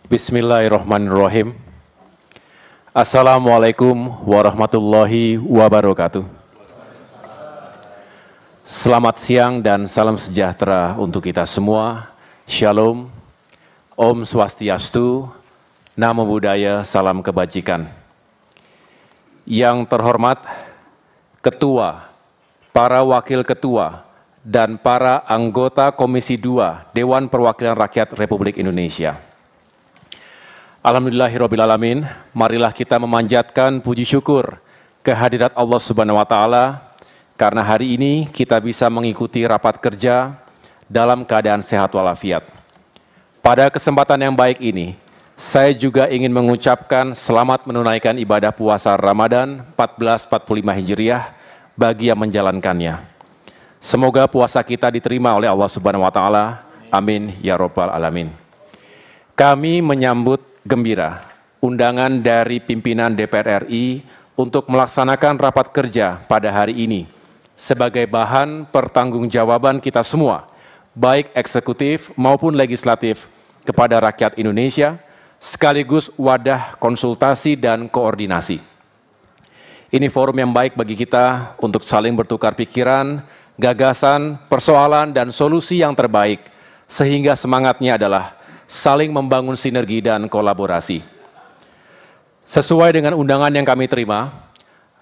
Bismillahirrahmanirrahim. Assalamualaikum warahmatullahi wabarakatuh. Selamat siang dan salam sejahtera untuk kita semua. Shalom, Om Swastiastu, Namo Buddhaya, salam kebajikan. Yang terhormat Ketua, para Wakil Ketua, dan para anggota Komisi 2 Dewan Perwakilan Rakyat Republik Indonesia. Alhamdulillahirrabbilalamin, marilah kita memanjatkan puji syukur kehadirat Allah Subhanahu wa Ta'ala, karena hari ini kita bisa mengikuti rapat kerja dalam keadaan sehat walafiat. Pada kesempatan yang baik ini, saya juga ingin mengucapkan selamat menunaikan ibadah puasa Ramadan 1445 Hijriah bagi yang menjalankannya. Semoga puasa kita diterima oleh Allah Subhanahu wa Ta'ala. Amin ya Rabbal Alamin. Kami menyambut gembira undangan dari pimpinan DPR RI untuk melaksanakan rapat kerja pada hari ini sebagai bahan pertanggungjawaban kita semua, baik eksekutif maupun legislatif, kepada rakyat Indonesia, sekaligus wadah konsultasi dan koordinasi. Ini forum yang baik bagi kita untuk saling bertukar pikiran, gagasan, persoalan, dan solusi yang terbaik, sehingga semangatnya adalah saling membangun sinergi dan kolaborasi. Sesuai dengan undangan yang kami terima,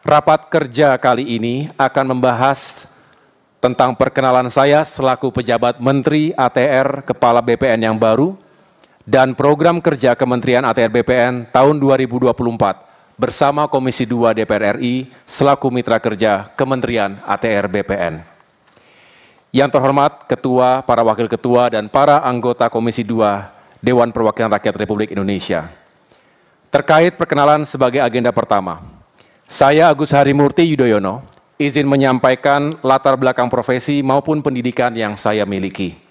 rapat kerja kali ini akan membahas tentang perkenalan saya selaku pejabat Menteri ATR Kepala BPN yang baru dan program kerja Kementerian ATR BPN tahun 2024 bersama Komisi 2 DPR RI selaku mitra kerja Kementerian ATR BPN. Yang terhormat Ketua, para Wakil Ketua, dan para anggota Komisi 2 Dewan Perwakilan Rakyat Republik Indonesia. Terkait perkenalan sebagai agenda pertama, saya Agus Harimurti Yudhoyono izin menyampaikan latar belakang profesi maupun pendidikan yang saya miliki.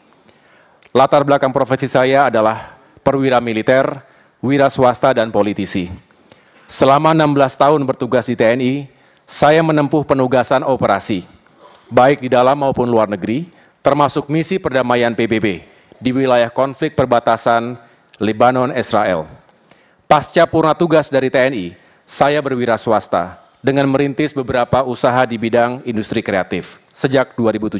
Latar belakang profesi saya adalah perwira militer, wira swasta, dan politisi. Selama 16 tahun bertugas di TNI, saya menempuh penugasan operasi, baik di dalam maupun luar negeri, termasuk misi perdamaian PBB di wilayah konflik perbatasan Lebanon-Israel. Pasca purna tugas dari TNI, saya berwira swasta dengan merintis beberapa usaha di bidang industri kreatif sejak 2017.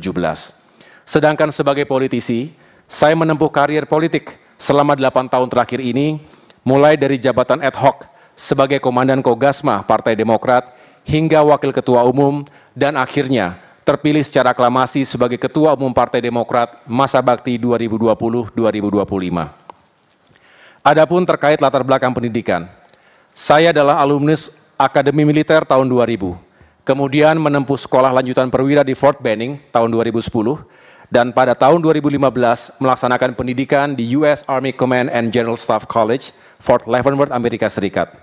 Sedangkan sebagai politisi, saya menempuh karir politik selama 8 tahun terakhir ini, mulai dari jabatan ad hoc sebagai Komandan Kogasma Partai Demokrat hingga Wakil Ketua Umum, dan akhirnya terpilih secara aklamasi sebagai Ketua Umum Partai Demokrat masa bakti 2020-2025. Adapun terkait latar belakang pendidikan, saya adalah alumnus Akademi Militer tahun 2000, kemudian menempuh sekolah lanjutan perwira di Fort Benning tahun 2010, dan pada tahun 2015 melaksanakan pendidikan di US Army Command and General Staff College, Fort Leavenworth, Amerika Serikat.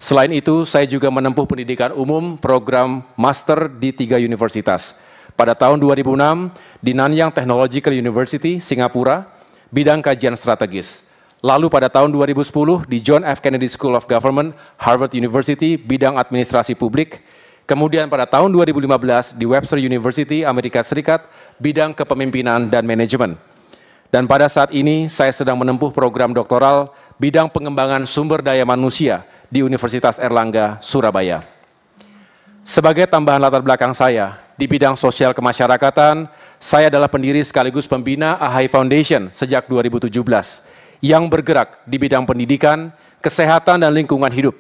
Selain itu, saya juga menempuh pendidikan umum program master di 3 universitas. Pada tahun 2006 di Nanyang Technological University, Singapura, bidang kajian strategis. Lalu pada tahun 2010 di John F. Kennedy School of Government, Harvard University, bidang administrasi publik. Kemudian pada tahun 2015 di Webster University, Amerika Serikat, bidang kepemimpinan dan manajemen. Dan pada saat ini saya sedang menempuh program doktoral bidang pengembangan sumber daya manusia di Universitas Erlangga, Surabaya. Sebagai tambahan latar belakang saya, di bidang sosial kemasyarakatan, saya adalah pendiri sekaligus pembina AHI Foundation sejak 2017, yang bergerak di bidang pendidikan, kesehatan, dan lingkungan hidup.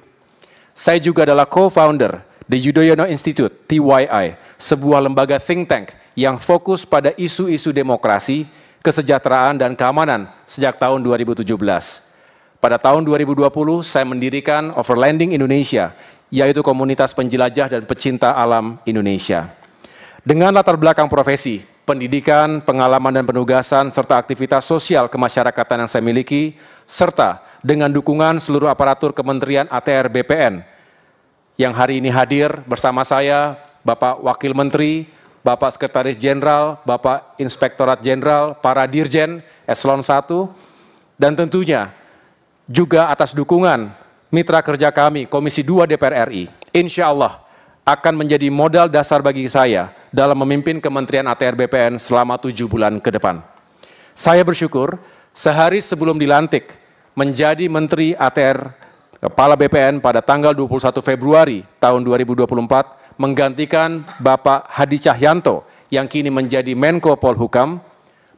Saya juga adalah co-founder The Yudhoyono Institute, TYI, sebuah lembaga think tank yang fokus pada isu-isu demokrasi, kesejahteraan, dan keamanan sejak tahun 2017. Pada tahun 2020, saya mendirikan Overlanding Indonesia, yaitu komunitas penjelajah dan pecinta alam Indonesia. Dengan latar belakang profesi, pendidikan, pengalaman dan penugasan, serta aktivitas sosial kemasyarakatan yang saya miliki, serta dengan dukungan seluruh aparatur Kementerian ATR BPN, yang hari ini hadir bersama saya, Bapak Wakil Menteri, Bapak Sekretaris Jenderal, Bapak Inspektorat Jenderal, para Dirjen, Eselon 1, dan tentunya juga atas dukungan mitra kerja kami, Komisi 2 DPR RI, insya Allah akan menjadi modal dasar bagi saya dalam memimpin Kementerian ATR BPN selama 7 bulan ke depan. Saya bersyukur sehari sebelum dilantik menjadi Menteri ATR Kepala BPN pada tanggal 21 Februari tahun 2024 menggantikan Bapak Hadi Cahyanto yang kini menjadi Menko Polhukam.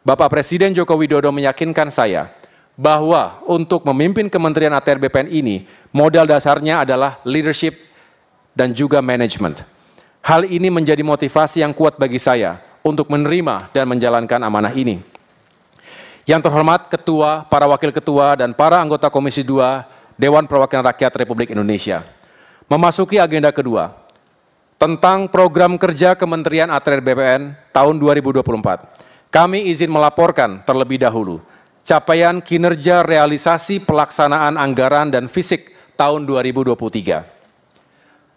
Bapak Presiden Joko Widodo meyakinkan saya bahwa untuk memimpin Kementerian ATR BPN ini modal dasarnya adalah leadership dan juga manajemen. Hal ini menjadi motivasi yang kuat bagi saya untuk menerima dan menjalankan amanah ini. Yang terhormat Ketua, para Wakil Ketua, dan para anggota Komisi 2 Dewan Perwakilan Rakyat Republik Indonesia. Memasuki agenda kedua, tentang program kerja Kementerian ATR BPN tahun 2024. Kami izin melaporkan terlebih dahulu capaian kinerja realisasi pelaksanaan anggaran dan fisik tahun 2023.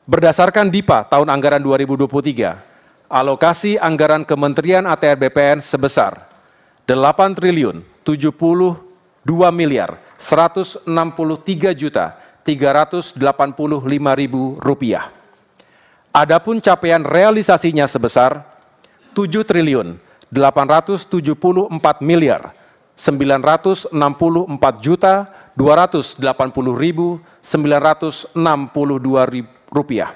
Berdasarkan DIPA tahun anggaran 2023, alokasi anggaran Kementerian ATR BPN sebesar 8.173.385.000 rupiah. Adapun capaian realisasinya sebesar 7.874.280.962 rupiah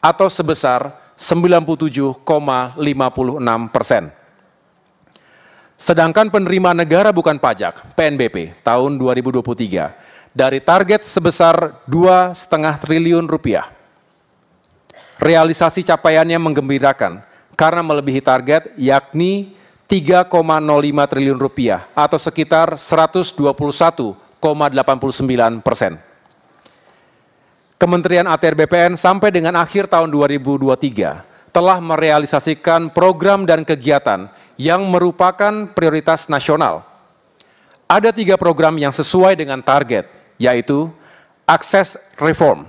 atau sebesar 97,56%. Sedangkan penerimaan negara bukan pajak (PNBP) tahun 2023 dari target sebesar 2,5 triliun rupiah. Realisasi capaiannya menggembirakan karena melebihi target yakni 3,05 triliun rupiah atau sekitar 121,89%. Kementerian ATR BPN sampai dengan akhir tahun 2023 telah merealisasikan program dan kegiatan yang merupakan prioritas nasional. Ada 3 program yang sesuai dengan target, yaitu akses reform,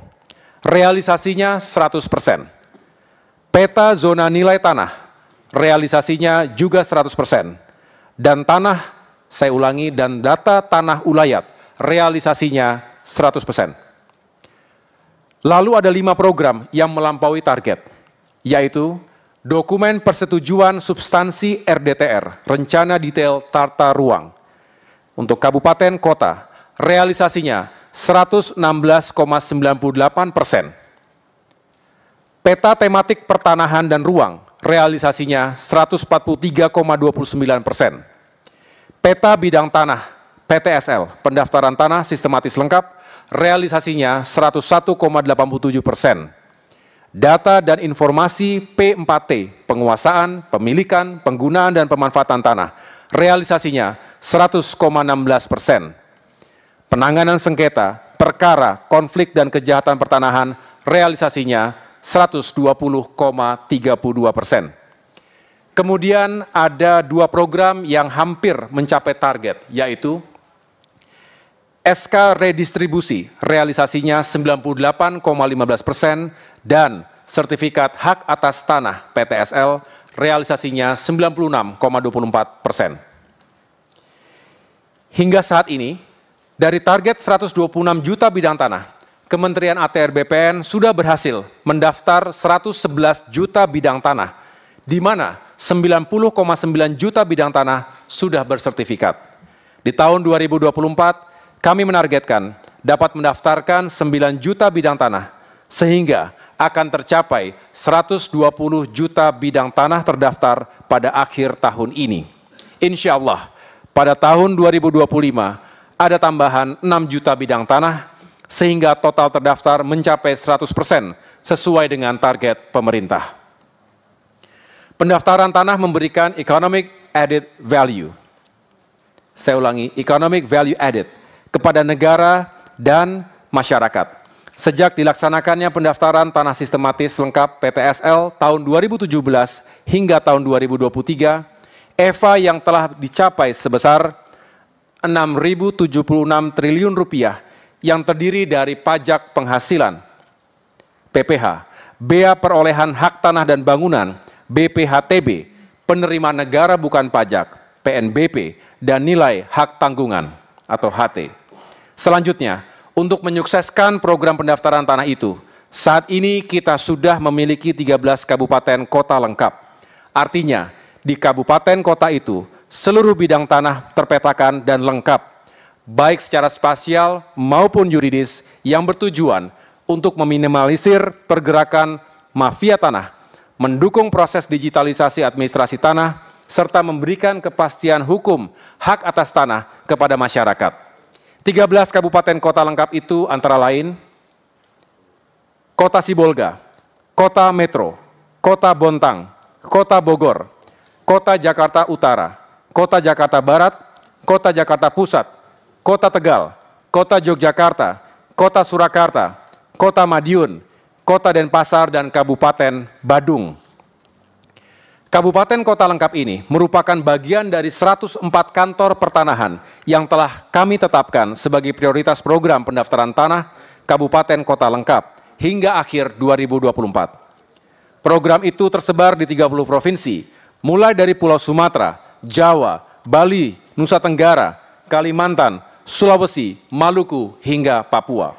realisasinya 100%. Peta zona nilai tanah, realisasinya juga 100%. Dan tanah, saya ulangi, dan data tanah ulayat, realisasinya 100%. Lalu ada 5 program yang melampaui target, yaitu dokumen persetujuan substansi RDTR, Rencana Detail Tata Ruang. Untuk kabupaten kota, realisasinya 116,98%. Peta tematik pertanahan dan ruang, realisasinya 143,29%. Peta bidang tanah, PTSL, pendaftaran tanah sistematis lengkap, realisasinya 101,87%. Data dan informasi P4T, penguasaan, pemilikan, penggunaan, dan pemanfaatan tanah, realisasinya 100,16%. Penanganan sengketa, perkara, konflik, dan kejahatan pertanahan, realisasinya 120,32%. Kemudian ada 2 program yang hampir mencapai target, yaitu SK redistribusi, realisasinya 98,15%, dan sertifikat hak atas tanah PTSL, realisasinya 96,24%. Hingga saat ini, dari target 126 juta bidang tanah, Kementerian ATR BPN sudah berhasil mendaftar 111 juta bidang tanah, di mana 90,9 juta bidang tanah sudah bersertifikat. Di tahun 2024, kami menargetkan dapat mendaftarkan 9 juta bidang tanah, sehingga akan tercapai 120 juta bidang tanah terdaftar pada akhir tahun ini. Insya Allah, pada tahun 2025 ada tambahan 6 juta bidang tanah, sehingga total terdaftar mencapai 100% sesuai dengan target pemerintah. Pendaftaran tanah memberikan economic added value. Saya ulangi, economic value added kepada negara dan masyarakat. Sejak dilaksanakannya pendaftaran tanah sistematis lengkap PTSL tahun 2017 hingga tahun 2023, EVA yang telah dicapai sebesar 6.076 triliun rupiah yang terdiri dari pajak penghasilan, PPH, bea perolehan hak tanah dan bangunan, BPHTB, penerimaan negara bukan pajak, PNBP, dan nilai hak tanggungan atau HT. Selanjutnya, untuk menyukseskan program pendaftaran tanah itu, saat ini kita sudah memiliki 13 kabupaten kota lengkap. Artinya, di kabupaten kota itu, seluruh bidang tanah terpetakan dan lengkap, baik secara spasial maupun yuridis yang bertujuan untuk meminimalisir pergerakan mafia tanah, mendukung proses digitalisasi administrasi tanah, serta memberikan kepastian hukum hak atas tanah kepada masyarakat. 13 kabupaten kota lengkap itu antara lain Kota Sibolga, Kota Metro, Kota Bontang, Kota Bogor, Kota Jakarta Utara, Kota Jakarta Barat, Kota Jakarta Pusat, Kota Tegal, Kota Yogyakarta, Kota Surakarta, Kota Madiun, Kota Denpasar, dan Kabupaten Badung. Kabupaten kota lengkap ini merupakan bagian dari 104 kantor pertanahan yang telah kami tetapkan sebagai prioritas program pendaftaran tanah Kabupaten Kota Lengkap hingga akhir 2024. Program itu tersebar di 30 provinsi, mulai dari Pulau Sumatera, Jawa, Bali, Nusa Tenggara, Kalimantan, Sulawesi, Maluku, hingga Papua.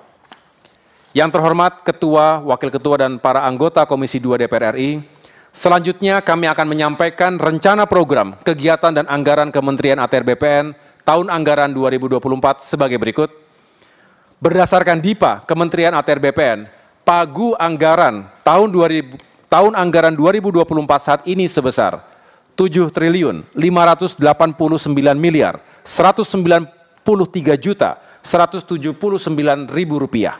Yang terhormat Ketua, Wakil Ketua, dan para anggota Komisi 2 DPR RI, selanjutnya kami akan menyampaikan rencana program, kegiatan, dan anggaran Kementerian ATR BPN tahun anggaran 2024 sebagai berikut. Berdasarkan DIPA Kementerian ATR BPN, pagu anggaran tahun anggaran 2024 saat ini sebesar 7.589.193.179.000 rupiah.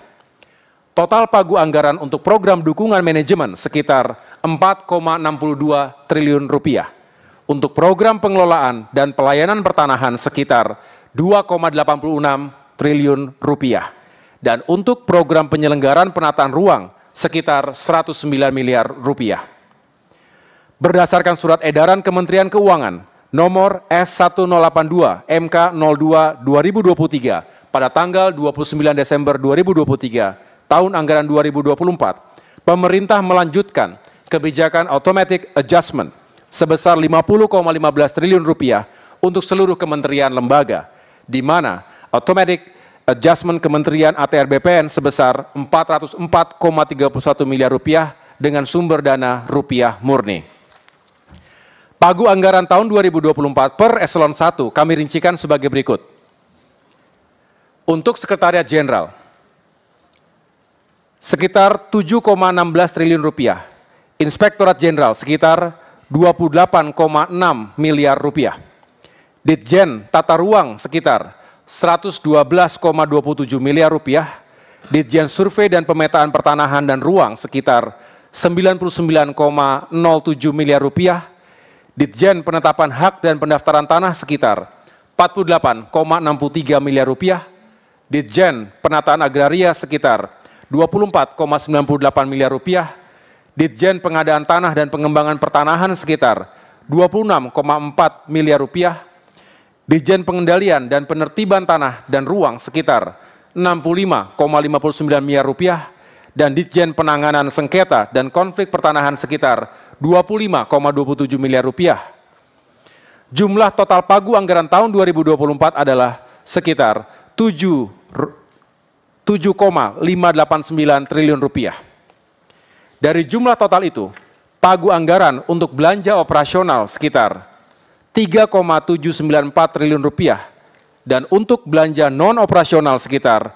Total pagu anggaran untuk program dukungan manajemen sekitar 4,62 triliun rupiah. Untuk program pengelolaan dan pelayanan pertanahan sekitar 2,86 triliun rupiah. Dan untuk program penyelenggaraan penataan ruang sekitar 109 miliar rupiah. Berdasarkan surat edaran Kementerian Keuangan nomor S1082 MK02 2023 pada tanggal 29 Desember 2023 tahun anggaran 2024, pemerintah melanjutkan kebijakan automatic adjustment sebesar 50,15 triliun rupiah untuk seluruh kementerian lembaga, di mana automatic adjustment Kementerian ATR BPN sebesar 404,31 miliar rupiah dengan sumber dana rupiah murni. Pagu anggaran tahun 2024 per eselon 1 kami rincikan sebagai berikut. Untuk Sekretariat Jenderal, sekitar 7,16 triliun rupiah. Inspektorat Jenderal sekitar 28,6 miliar rupiah. Ditjen Tata Ruang sekitar 112,27 miliar rupiah. Ditjen Survei dan Pemetaan Pertanahan dan Ruang sekitar 99,07 miliar rupiah. Ditjen Penetapan Hak dan Pendaftaran Tanah sekitar 48,63 miliar rupiah. Ditjen Penataan Agraria sekitar 24,98 miliar rupiah. Ditjen Pengadaan Tanah dan Pengembangan Pertanahan sekitar 26,4 miliar rupiah. Ditjen Pengendalian dan Penertiban Tanah dan Ruang sekitar 65,59 miliar rupiah. Dan Ditjen Penanganan Sengketa dan Konflik Pertanahan sekitar 25,27 miliar rupiah. Jumlah total pagu anggaran tahun 2024 adalah sekitar 7,589 triliun rupiah. Dari jumlah total itu, pagu anggaran untuk belanja operasional sekitar 3,794 triliun rupiah dan untuk belanja non operasional sekitar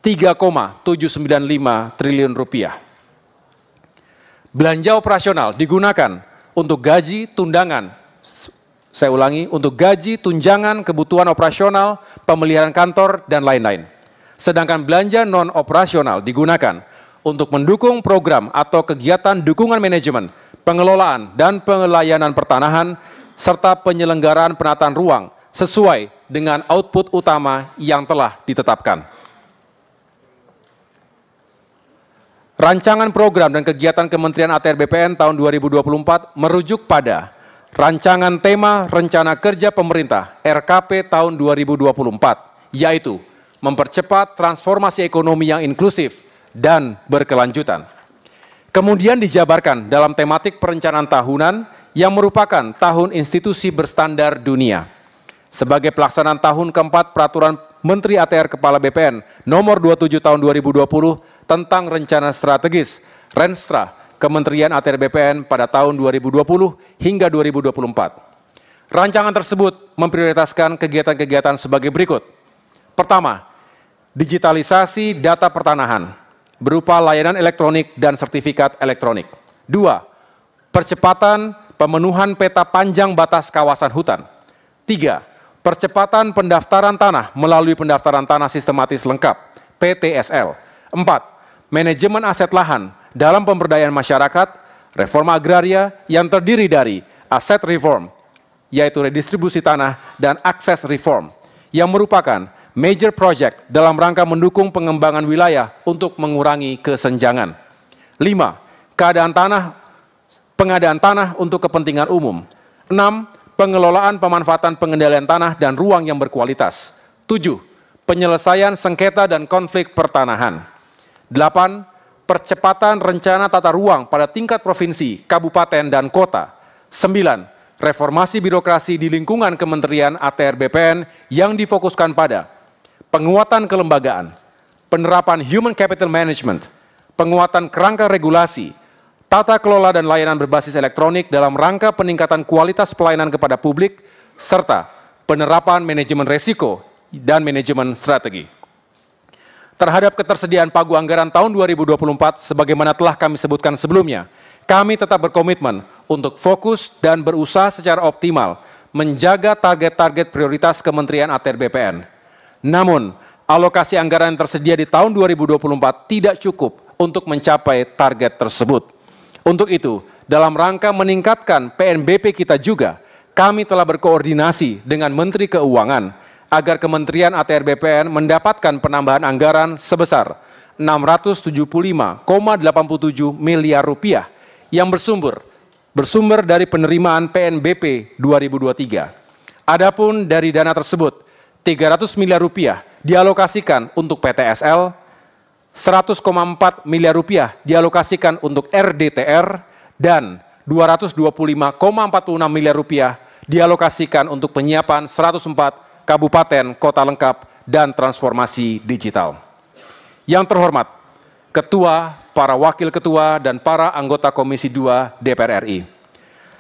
3,795 triliun rupiah. Belanja operasional digunakan untuk gaji, tunjangan, saya ulangi, untuk gaji, tunjangan, kebutuhan operasional, pemeliharaan kantor, dan lain-lain. Sedangkan belanja non-operasional digunakan untuk mendukung program atau kegiatan dukungan manajemen, pengelolaan, dan pelayanan pertanahan, serta penyelenggaraan penataan ruang sesuai dengan output utama yang telah ditetapkan. Rancangan program dan kegiatan Kementerian ATR BPN tahun 2024 merujuk pada Rancangan Tema Rencana Kerja Pemerintah RKP tahun 2024, yaitu mempercepat transformasi ekonomi yang inklusif dan berkelanjutan. Kemudian dijabarkan dalam tematik perencanaan tahunan yang merupakan tahun institusi berstandar dunia. Sebagai pelaksanaan tahun keempat Peraturan Menteri ATR Kepala BPN nomor 27 tahun 2020 tentang rencana strategis Renstra Kementerian ATR BPN pada tahun 2020 hingga 2024. Rancangan tersebut memprioritaskan kegiatan-kegiatan sebagai berikut. Pertama, digitalisasi data pertanahan berupa layanan elektronik dan sertifikat elektronik. 2. Percepatan pemenuhan peta panjang batas kawasan hutan. 3. Percepatan pendaftaran tanah melalui pendaftaran tanah sistematis lengkap, PTSL. 4. Manajemen aset lahan dalam pemberdayaan masyarakat, reforma agraria yang terdiri dari aset reform, yaitu redistribusi tanah dan akses reform, yang merupakan major project dalam rangka mendukung pengembangan wilayah untuk mengurangi kesenjangan. 5. Pengadaan tanah untuk kepentingan umum. 6. Pengelolaan pemanfaatan pengendalian tanah dan ruang yang berkualitas. 7. Penyelesaian sengketa dan konflik pertanahan. 8. Percepatan rencana tata ruang pada tingkat provinsi, kabupaten, dan kota. 9. Reformasi birokrasi di lingkungan Kementerian ATR BPN yang difokuskan pada penguatan kelembagaan, penerapan human capital management, penguatan kerangka regulasi, tata kelola dan layanan berbasis elektronik dalam rangka peningkatan kualitas pelayanan kepada publik, serta penerapan manajemen risiko dan manajemen strategi. Terhadap ketersediaan pagu anggaran tahun 2024, sebagaimana telah kami sebutkan sebelumnya, kami tetap berkomitmen untuk fokus dan berusaha secara optimal menjaga target-target prioritas Kementerian ATR BPN. Namun, alokasi anggaran yang tersedia di tahun 2024 tidak cukup untuk mencapai target tersebut. Untuk itu, dalam rangka meningkatkan PNBP kita juga, kami telah berkoordinasi dengan Menteri Keuangan agar Kementerian ATR BPN mendapatkan penambahan anggaran sebesar 675,87 miliar rupiah yang bersumber dari penerimaan PNBP 2023. Adapun dari dana tersebut, 300 miliar rupiah dialokasikan untuk PTSL, 100,4 miliar rupiah dialokasikan untuk RDTR, dan 225,46 miliar rupiah dialokasikan untuk penyiapan 104 kabupaten kota lengkap dan transformasi digital. Yang terhormat, Ketua, para Wakil Ketua, dan para anggota Komisi 2 DPR RI.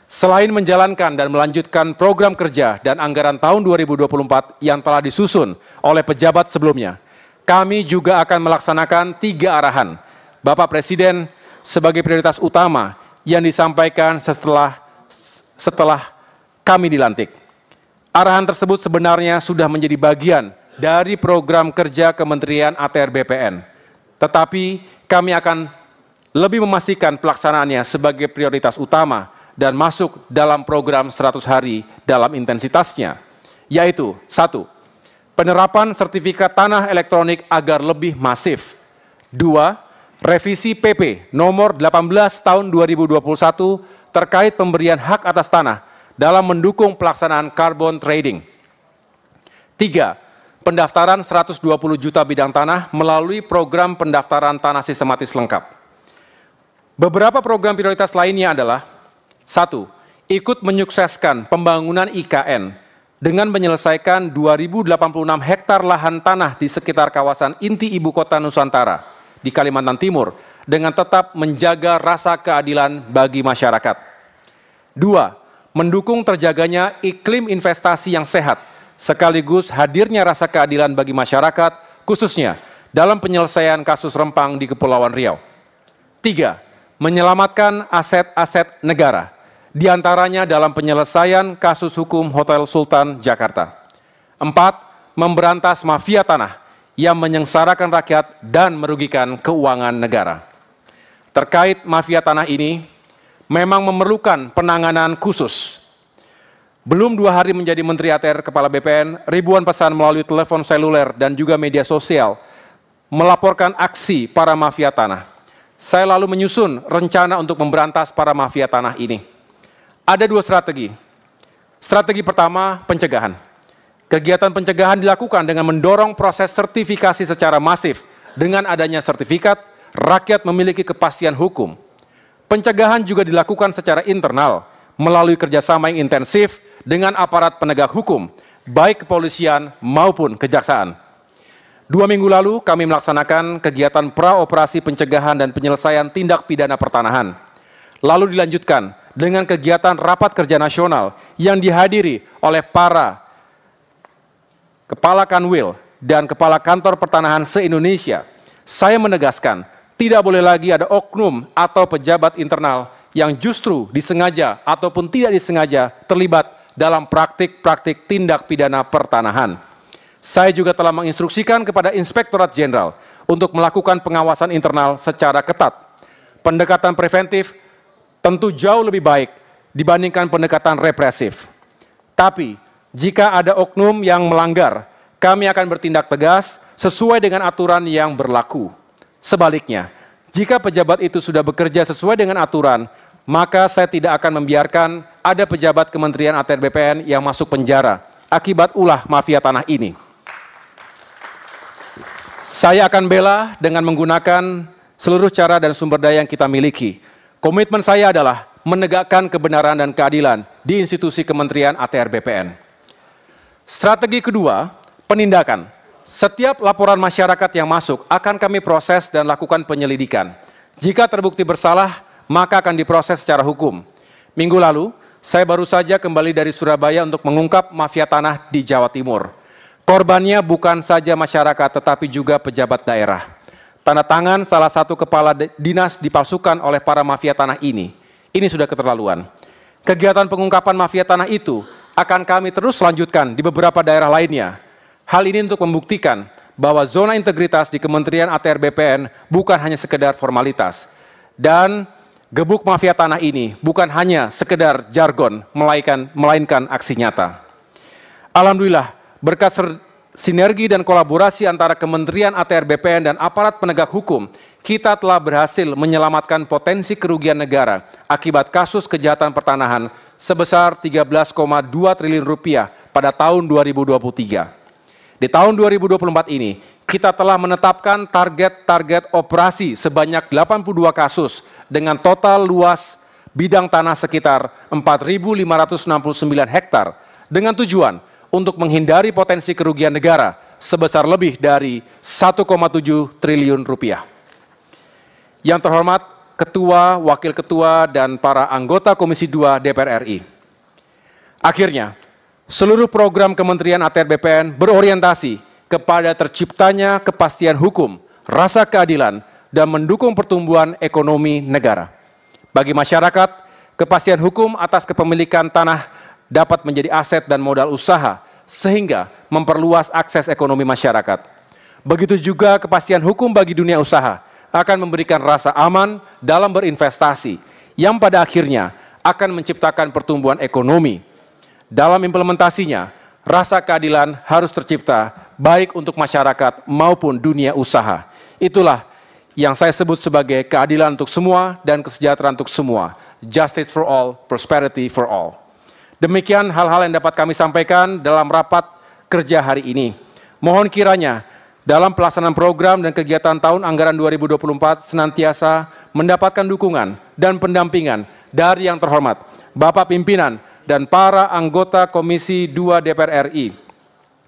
Selain menjalankan dan melanjutkan program kerja dan anggaran tahun 2024 yang telah disusun oleh pejabat sebelumnya, kami juga akan melaksanakan 3 arahan Bapak Presiden sebagai prioritas utama yang disampaikan setelah kami dilantik. Arahan tersebut sebenarnya sudah menjadi bagian dari program kerja Kementerian ATR BPN. Tetapi kami akan lebih memastikan pelaksanaannya sebagai prioritas utama dan masuk dalam program 100 hari dalam intensitasnya, yaitu 1. Penerapan sertifikat tanah elektronik agar lebih masif. 2. Revisi PP nomor 18 tahun 2021 terkait pemberian hak atas tanah dalam mendukung pelaksanaan carbon trading. 3. Pendaftaran 120 juta bidang tanah melalui program pendaftaran tanah sistematis lengkap. Beberapa program prioritas lainnya adalah 1. Ikut menyukseskan pembangunan IKN dengan menyelesaikan 2086 hektar lahan tanah di sekitar kawasan inti ibu kota Nusantara di Kalimantan Timur dengan tetap menjaga rasa keadilan bagi masyarakat. 2. Mendukung terjaganya iklim investasi yang sehat, sekaligus hadirnya rasa keadilan bagi masyarakat, khususnya dalam penyelesaian kasus rempang di Kepulauan Riau. 3. Menyelamatkan aset-aset negara, diantaranya dalam penyelesaian kasus hukum Hotel Sultan Jakarta. 4. Memberantas mafia tanah yang menyengsarakan rakyat dan merugikan keuangan negara. Terkait mafia tanah ini, memang memerlukan penanganan khusus. Belum 2 hari menjadi Menteri ATR Kepala BPN, ribuan pesan melalui telepon seluler dan juga media sosial melaporkan aksi para mafia tanah. Saya lalu menyusun rencana untuk memberantas para mafia tanah ini. Ada 2 strategi. Strategi pertama, pencegahan. Kegiatan pencegahan dilakukan dengan mendorong proses sertifikasi secara masif. Dengan adanya sertifikat, rakyat memiliki kepastian hukum. Pencegahan juga dilakukan secara internal melalui kerjasama yang intensif dengan aparat penegak hukum, baik kepolisian maupun kejaksaan. 2 minggu lalu kami melaksanakan kegiatan pra-operasi pencegahan dan penyelesaian tindak pidana pertanahan. Lalu dilanjutkan dengan kegiatan rapat kerja nasional yang dihadiri oleh para Kepala Kanwil dan Kepala Kantor Pertanahan se-Indonesia, saya menegaskan tidak boleh lagi ada oknum atau pejabat internal yang justru disengaja ataupun tidak disengaja terlibat dalam praktik-praktik tindak pidana pertanahan. Saya juga telah menginstruksikan kepada Inspektorat Jenderal untuk melakukan pengawasan internal secara ketat. Pendekatan preventif tentu jauh lebih baik dibandingkan pendekatan represif. Tapi, jika ada oknum yang melanggar, kami akan bertindak tegas sesuai dengan aturan yang berlaku. Sebaliknya, jika pejabat itu sudah bekerja sesuai dengan aturan, maka saya tidak akan membiarkan ada pejabat Kementerian ATR BPN yang masuk penjara akibat ulah mafia tanah ini. Saya akan bela dengan menggunakan seluruh cara dan sumber daya yang kita miliki. Komitmen saya adalah menegakkan kebenaran dan keadilan di institusi Kementerian ATR BPN. Strategi kedua, penindakan. Setiap laporan masyarakat yang masuk akan kami proses dan lakukan penyelidikan. Jika terbukti bersalah, maka akan diproses secara hukum. Minggu lalu, saya baru saja kembali dari Surabaya untuk mengungkap mafia tanah di Jawa Timur. Korbannya bukan saja masyarakat, tetapi juga pejabat daerah. Tanda tangan salah satu kepala dinas dipalsukan oleh para mafia tanah ini. Ini sudah keterlaluan. Kegiatan pengungkapan mafia tanah itu akan kami terus lanjutkan di beberapa daerah lainnya. Hal ini untuk membuktikan bahwa zona integritas di Kementerian ATR BPN bukan hanya sekedar formalitas. Dan gebuk mafia tanah ini bukan hanya sekedar jargon, melainkan aksi nyata. Alhamdulillah, berkat sinergi dan kolaborasi antara Kementerian ATR BPN dan aparat penegak hukum, kita telah berhasil menyelamatkan potensi kerugian negara akibat kasus kejahatan pertanahan sebesar 13,2 triliun rupiah pada tahun 2023. Di tahun 2024 ini, kita telah menetapkan target-target operasi sebanyak 82 kasus dengan total luas bidang tanah sekitar 4.569 hektar dengan tujuan untuk menghindari potensi kerugian negara sebesar lebih dari 1,7 triliun rupiah. Yang terhormat Ketua, Wakil Ketua, dan para anggota Komisi 2 DPR RI. Akhirnya, seluruh program Kementerian ATR BPN berorientasi kepada terciptanya kepastian hukum, rasa keadilan, dan mendukung pertumbuhan ekonomi negara. Bagi masyarakat, kepastian hukum atas kepemilikan tanah dapat menjadi aset dan modal usaha, sehingga memperluas akses ekonomi masyarakat. Begitu juga kepastian hukum bagi dunia usaha akan memberikan rasa aman dalam berinvestasi, yang pada akhirnya akan menciptakan pertumbuhan ekonomi. Dalam implementasinya, rasa keadilan harus tercipta baik untuk masyarakat maupun dunia usaha. Itulah yang saya sebut sebagai keadilan untuk semua dan kesejahteraan untuk semua. Justice for all, prosperity for all. Demikian hal-hal yang dapat kami sampaikan dalam rapat kerja hari ini. Mohon kiranya dalam pelaksanaan program dan kegiatan tahun anggaran 2024 senantiasa mendapatkan dukungan dan pendampingan dari yang terhormat Bapak Pimpinan dan para anggota Komisi 2 DPR RI,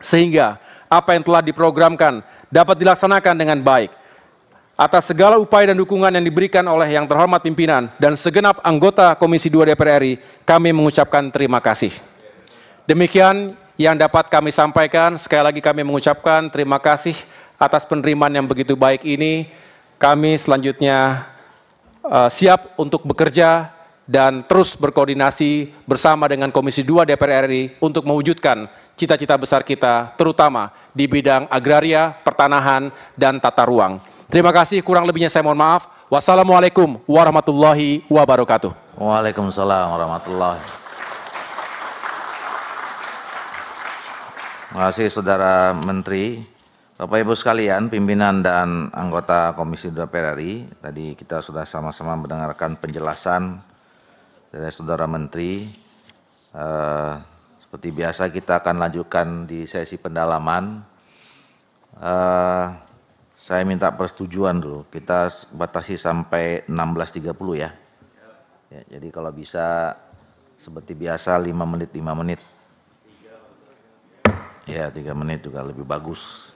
sehingga apa yang telah diprogramkan dapat dilaksanakan dengan baik. Atas segala upaya dan dukungan yang diberikan oleh yang terhormat pimpinan dan segenap anggota Komisi 2 DPR RI, kami mengucapkan terima kasih. Demikian yang dapat kami sampaikan. Sekali lagi kami mengucapkan terima kasih atas penerimaan yang begitu baik ini. Kami selanjutnya siap untuk bekerja dan terus berkoordinasi bersama dengan Komisi 2 DPR RI untuk mewujudkan cita-cita besar kita, terutama di bidang agraria, pertanahan, dan tata ruang. Terima kasih, kurang lebihnya saya mohon maaf. Wassalamualaikum warahmatullahi wabarakatuh. Waalaikumsalam warahmatullahi. Terima kasih Saudara Menteri. Bapak Ibu sekalian, pimpinan dan anggota Komisi 2 DPR RI, tadi kita sudah sama-sama mendengarkan penjelasan dari Saudara Menteri. Seperti biasa kita akan lanjutkan di sesi pendalaman. Saya minta persetujuan dulu, kita batasi sampai 16.30 ya. Jadi kalau bisa seperti biasa 5 menit. Ya 3 menit juga lebih bagus.